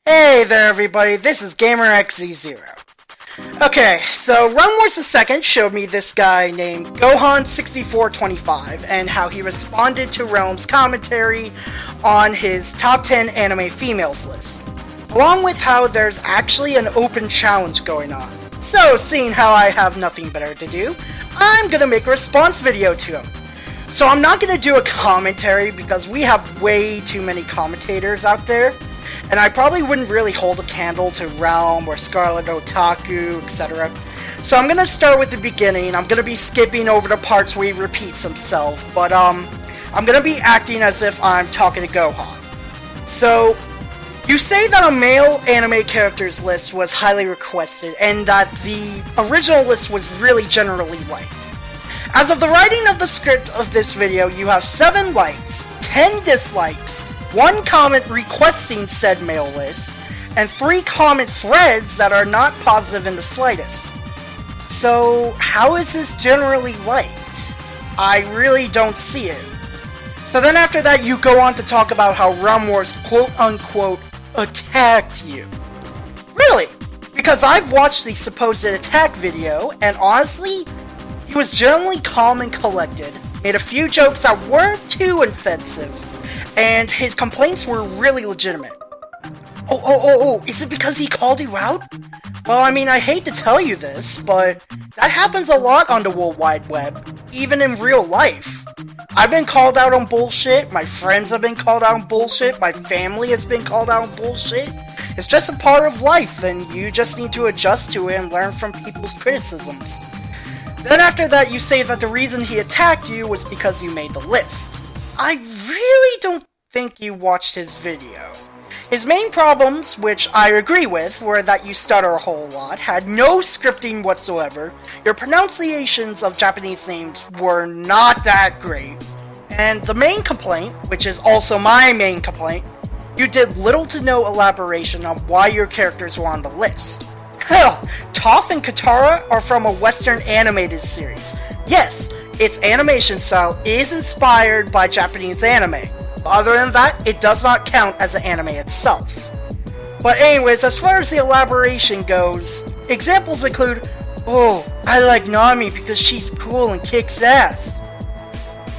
Hey there everybody, this is GamerXZ0. Okay, so Run Wars II showed me this guy named Gohan6425 and how he responded to Realm's commentary on his top 10 anime females list, along with how there's actually an open challenge going on. So, seeing how I have nothing better to do, I'm gonna make a response video to him. So I'm not gonna do a commentary because we have way too many commentators out there, and I probably wouldn't really hold a candle to Realm or Scarlet Otaku, etc. So I'm gonna start with the beginning. I'm gonna be skipping over the parts where he repeats himself, but I'm gonna be acting as if I'm talking to Gohan. So, you say that a male anime characters list was highly requested, and that the original list was really generally liked. As of the writing of the script of this video, you have 7 likes, 10 dislikes, 1 comment requesting said male list, and 3 comment threads that are not positive in the slightest. So, how is this generally liked? I really don't see it. So then after that, you go on to talk about how Run Wars quote-unquote attacked you. Really? Because I've watched the supposed attack video, and honestly, he was generally calm and collected, made a few jokes that weren't too offensive, and his complaints were really legitimate. Oh, is it because he called you out? Well, I mean, I hate to tell you this, but that happens a lot on the World Wide Web, even in real life. I've been called out on bullshit, my friends have been called out on bullshit, my family has been called out on bullshit. It's just a part of life, and you just need to adjust to it and learn from people's criticisms. Then after that, you say that the reason he attacked you was because you made the list. I really don't think you watched his video. His main problems, which I agree with, were that you stutter a whole lot, had no scripting whatsoever, your pronunciations of Japanese names were not that great, and the main complaint, which is also my main complaint, you did little to no elaboration on why your characters were on the list. Hell, Toph and Katara are from a Western animated series. Yes, its animation style is inspired by Japanese anime. Other than that, it does not count as an anime itself. But anyways, as far as the elaboration goes, examples include, oh, I like Nami because she's cool and kicks ass.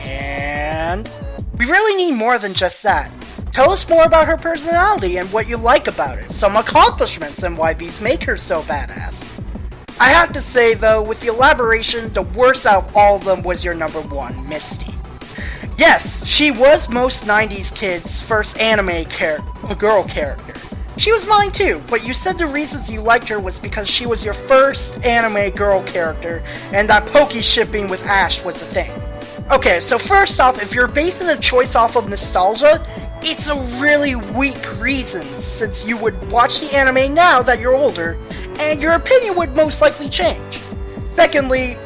And we really need more than just that. Tell us more about her personality and what you like about it, some accomplishments and why these make her so badass. I have to say though, with the elaboration, the worst out of all of them was your number 1, Misty. Yes, she was most 90s kids' first anime girl character. She was mine too, but you said the reasons you liked her was because she was your first anime girl character, and that pokey shipping with Ash was a thing. Okay, so first off, if you're basing a choice off of nostalgia, it's a really weak reason, since you would watch the anime now that you're older, and your opinion would most likely change. Secondly,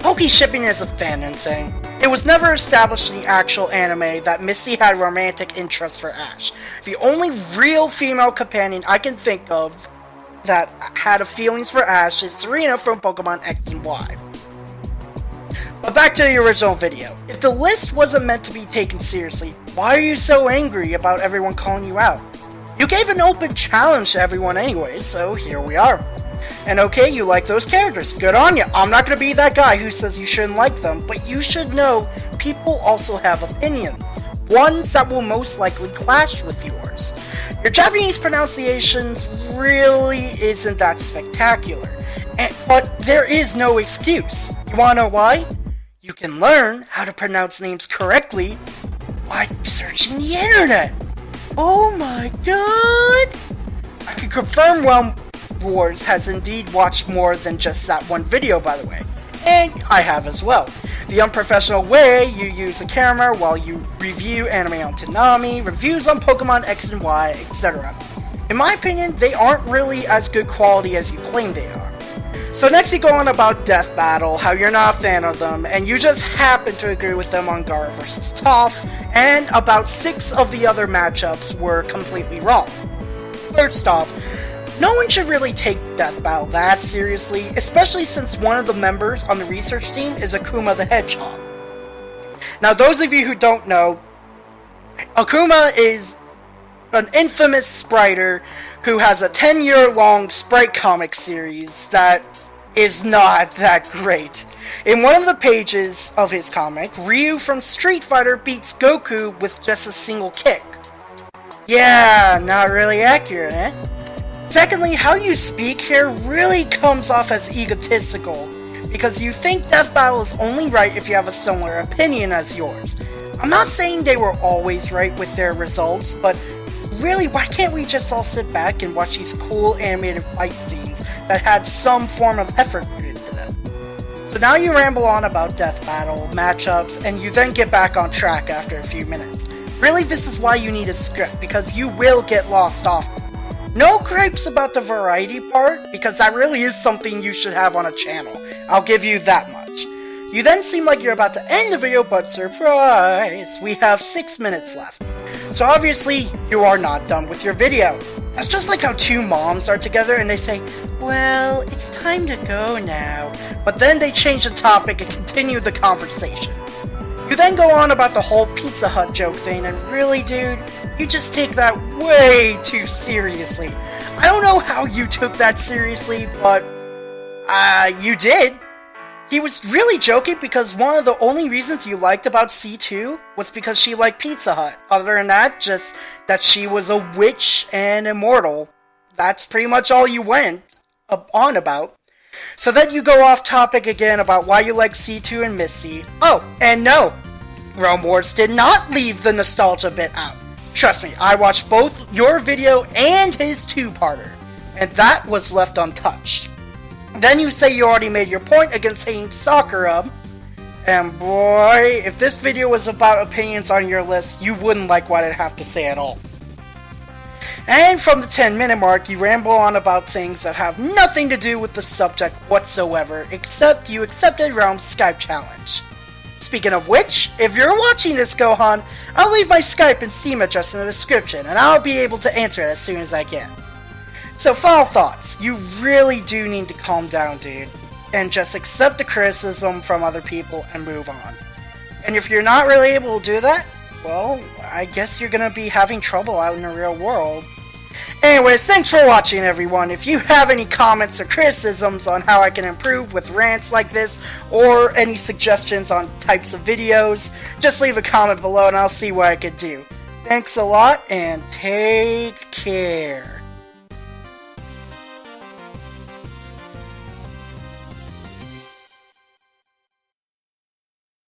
pokey shipping is a fanon thing. It was never established in the actual anime that Misty had romantic interest for Ash. The only real female companion I can think of that had feelings for Ash is Serena from Pokemon X and Y. But back to the original video. If the list wasn't meant to be taken seriously, why are you so angry about everyone calling you out? You gave an open challenge to everyone anyway, so here we are. And okay, you like those characters, good on you. I'm not gonna be that guy who says you shouldn't like them, but you should know people also have opinions. Ones that will most likely clash with yours. Your Japanese pronunciations really isn't that spectacular, but there is no excuse. You wanna know why? You can learn how to pronounce names correctly by searching the internet. Oh my god! I can confirm Realm Wars has indeed watched more than just that one video, by the way. And I have as well. The unprofessional way you use the camera while you review anime on Toonami, reviews on Pokemon X and Y, etc. In my opinion, they aren't really as good quality as you claim they are. So next you go on about Death Battle, how you're not a fan of them, and you just happen to agree with them on Gara vs. Toph, and about 6 of the other matchups were completely wrong. First off, no one should really take Death Battle that seriously, especially since one of the members on the research team is Akuma the Hedgehog. Now those of you who don't know, Akuma is an infamous spriter who has a 10-year-long sprite comic series that is not that great. In one of the pages of his comic, Ryu from Street Fighter beats Goku with just a single kick. Yeah, not really accurate, eh? Secondly, how you speak here really comes off as egotistical, because you think Death Battle is only right if you have a similar opinion as yours. I'm not saying they were always right with their results, but really, why can't we just all sit back and watch these cool animated fight scenes that had some form of effort put into them? So now you ramble on about Death Battle, matchups, and you then get back on track after a few minutes. Really, this is why you need a script, because you will get lost off. No gripes about the variety part, because that really is something you should have on a channel. I'll give you that much. You then seem like you're about to end the video, but surprise! We have 6 minutes left. So obviously, you are not done with your video. That's just like how two moms are together and they say, well, it's time to go now. But then they change the topic and continue the conversation. You then go on about the whole Pizza Hut joke thing, and really, dude, you just take that way too seriously. I don't know how you took that seriously, but you did. He was really joking because one of the only reasons you liked about C2 was because she liked Pizza Hut. Other than that, just that she was a witch and immortal. That's pretty much all you went on about. So then you go off topic again about why you like C2 and Misty. Oh, and no, Realm Wars did not leave the nostalgia bit out. Trust me, I watched both your video and his two-parter, and that was left untouched. Then you say you already made your point against hating Sakura, and boy, if this video was about opinions on your list, you wouldn't like what I'd have to say at all. And from the 10-minute mark, you ramble on about things that have nothing to do with the subject whatsoever, except you accepted Realm's Skype challenge. Speaking of which, if you're watching this, Gohan, I'll leave my Skype and Steam address in the description, and I'll be able to answer it as soon as I can. So final thoughts, you really do need to calm down, dude, and just accept the criticism from other people and move on. And if you're not really able to do that, well, I guess you're gonna be having trouble out in the real world. Anyways, thanks for watching, everyone. If you have any comments or criticisms on how I can improve with rants like this, or any suggestions on types of videos, just leave a comment below and I'll see what I can do. Thanks a lot, and take care.